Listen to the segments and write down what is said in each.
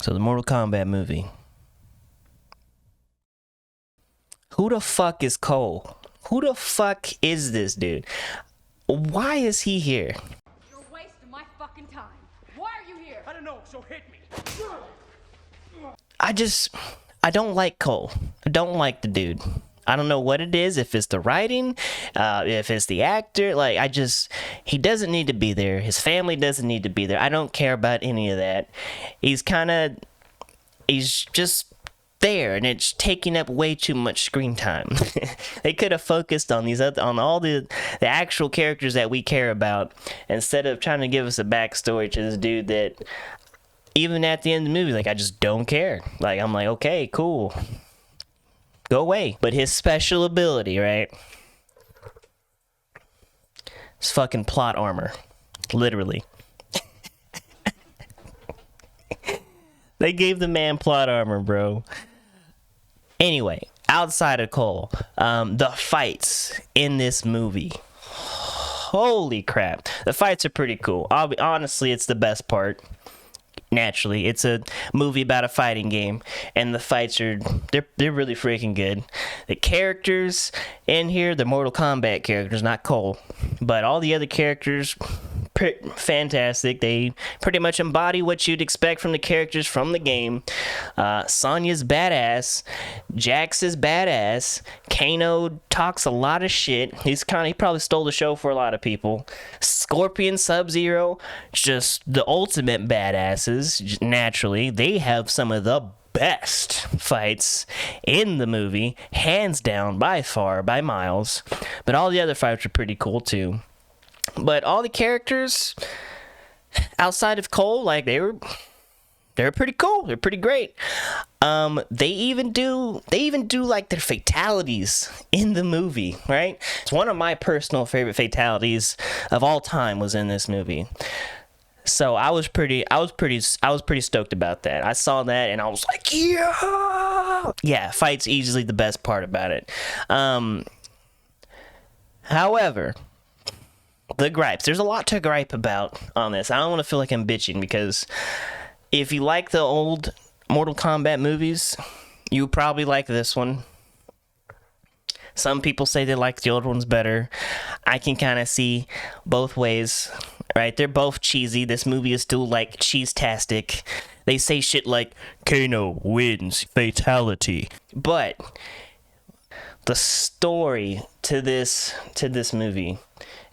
So the Mortal Kombat movie. Who the fuck is Cole? Who the fuck is this dude? Why is he here? You're wasting my fucking time. Why are you here? I don't know, so hit me. I don't like Cole. I don't like the dude. I don't know what it is, if it's the writing, if it's the actor. He doesn't need to be there. His family doesn't need to be there. I don't care about any of that. He's just there, and it's taking up way too much screen time. They could have focused on on all the actual characters that we care about, instead of trying to give us a backstory to this dude that, even at the end of the movie, I just don't care. I'm like, okay, cool. Go away. But his special ability, right? It's fucking plot armor. Literally. They gave the man plot armor, bro. Anyway, outside of Cole, the fights in this movie. Holy crap. The fights are pretty cool. Honestly, it's the best part. Naturally, it's a movie about a fighting game, and the fights they're really freaking good. The characters in here, the Mortal Kombat characters, not Cole, but all the other characters, fantastic. They pretty much embody what you'd expect from the characters from the game. Sonya's badass, Jax is badass, Kano talks a lot of shit. He probably stole the show for a lot of people. Scorpion, Sub-Zero, just the ultimate badasses. Naturally, they have some of the best fights in the movie, hands down, by far, by miles. But all the other fights are pretty cool too. But all the characters outside of Cole, they're pretty cool. They're pretty great. They even do their fatalities in the movie, right? It's one of my personal favorite fatalities of all time was in this movie. So I was pretty stoked about that. I saw that and I was like, yeah, fight's easily the best part about it. However, the gripes. There's a lot to gripe about on this. I don't want to feel like I'm bitching, because if you like the old Mortal Kombat movies, you probably like this one. Some people say they like the old ones better. I can kind of see both ways, right? They're both cheesy. This movie is still cheese-tastic. They say shit like, Kano wins, fatality. But the story to this movie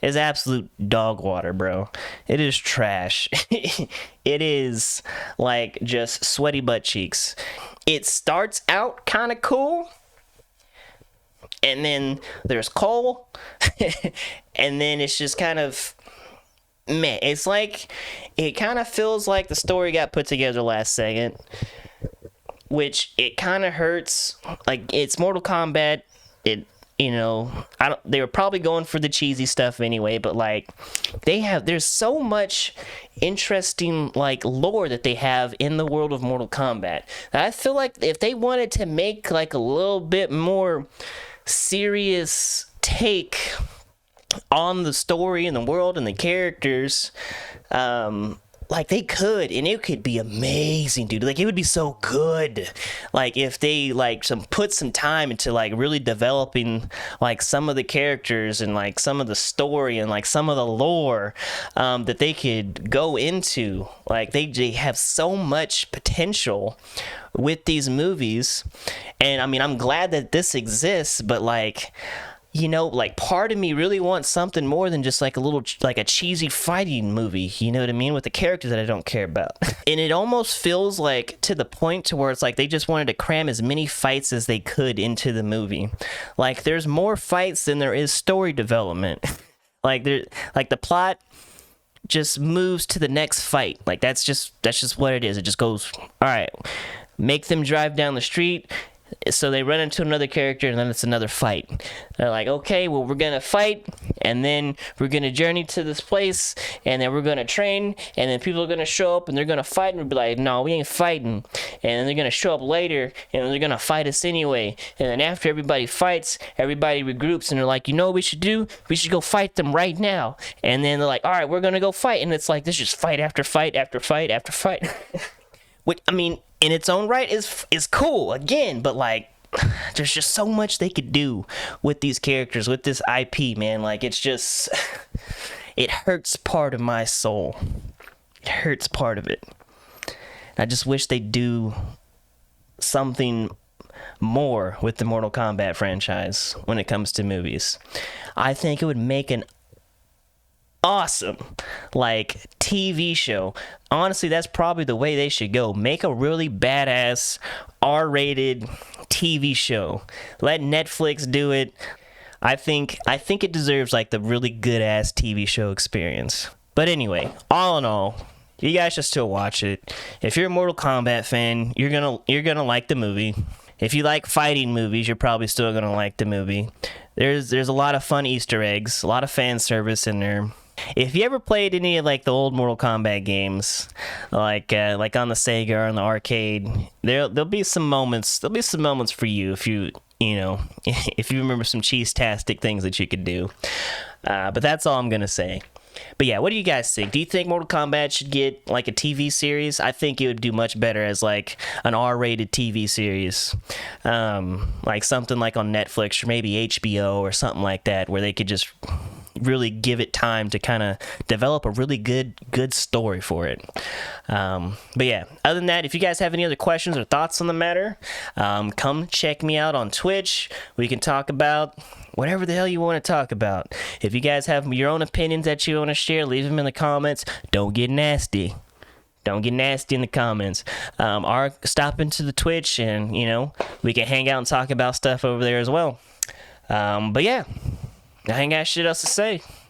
is absolute dog water, bro. It is trash. It is just sweaty butt cheeks. It starts out kind of cool, and then there's Cole, and then it's just kind of meh. It's it kind of feels like the story got put together last second, which it kind of hurts. It's Mortal Kombat. They were probably going for the cheesy stuff anyway, but there's so much interesting lore that they have in the world of Mortal Kombat. I feel like if they wanted to make a little bit more serious take on the story and the world and the characters, they could, and it could be amazing, dude. It would be so good. If they put some time into really developing some of the characters and some of the story and some of the lore that they could go into. They have so much potential with these movies, and I'm glad that this exists, but part of me really wants something more than just a cheesy fighting movie, you know what I mean, with the characters that I don't care about. And it almost feels to the point to where it's they just wanted to cram as many fights as they could into the movie. There's more fights than there is story development. The plot just moves to the next fight. That's just what it is. It just goes, all right, make them drive down the street. So they run into another character, and then it's another fight. They're like, okay, well, we're going to fight, and then we're going to journey to this place, and then we're going to train, and then people are going to show up, and they're going to fight, and we'll be like, no, we ain't fighting. And then they're going to show up later, and they're going to fight us anyway. And then after everybody fights, everybody regroups, and they're like, you know what we should do? We should go fight them right now. And then they're like, all right, we're going to go fight. And it's this just fight after fight after fight after fight. Which, I mean, in its own right is cool again, but like there's just so much they could do with these characters, with this IP, man. Like it's just it hurts part of my soul. It hurts part of it. I just wish they'd do something more with the Mortal Kombat franchise when it comes to movies. I think it would make an awesome like TV show. Honestly, that's probably the way they should go. Make a really badass R-rated TV show. Let Netflix do it. I think it deserves like the really good ass TV show experience. But anyway, all in all, you guys should still watch it. If you're a Mortal Kombat fan, you're gonna like the movie. If you like fighting movies, you're probably still gonna like the movie. There's a lot of fun Easter eggs, a lot of fan service in there. If you ever played any of like the old Mortal Kombat games, like on the Sega or on the arcade, there'll be some moments. There'll be some moments for you if you know if you remember some cheese-tastic things that you could do. But that's all I'm gonna say. But yeah, what do you guys think? Do you think Mortal Kombat should get like a TV series? I think it would do much better as like an R-rated TV series, like something like on Netflix or maybe HBO or something like that, where they could just really give it time to kind of develop a really good story for it. But yeah, other than that, if you guys have any other questions or thoughts on the matter, come check me out on Twitch. We can talk about whatever the hell you want to talk about. If you guys have your own opinions that you want to share, leave them in the comments. Don't get nasty. Don't get nasty in the comments. Or stop into the Twitch and, we can hang out and talk about stuff over there as well. But yeah, I ain't got shit else to say.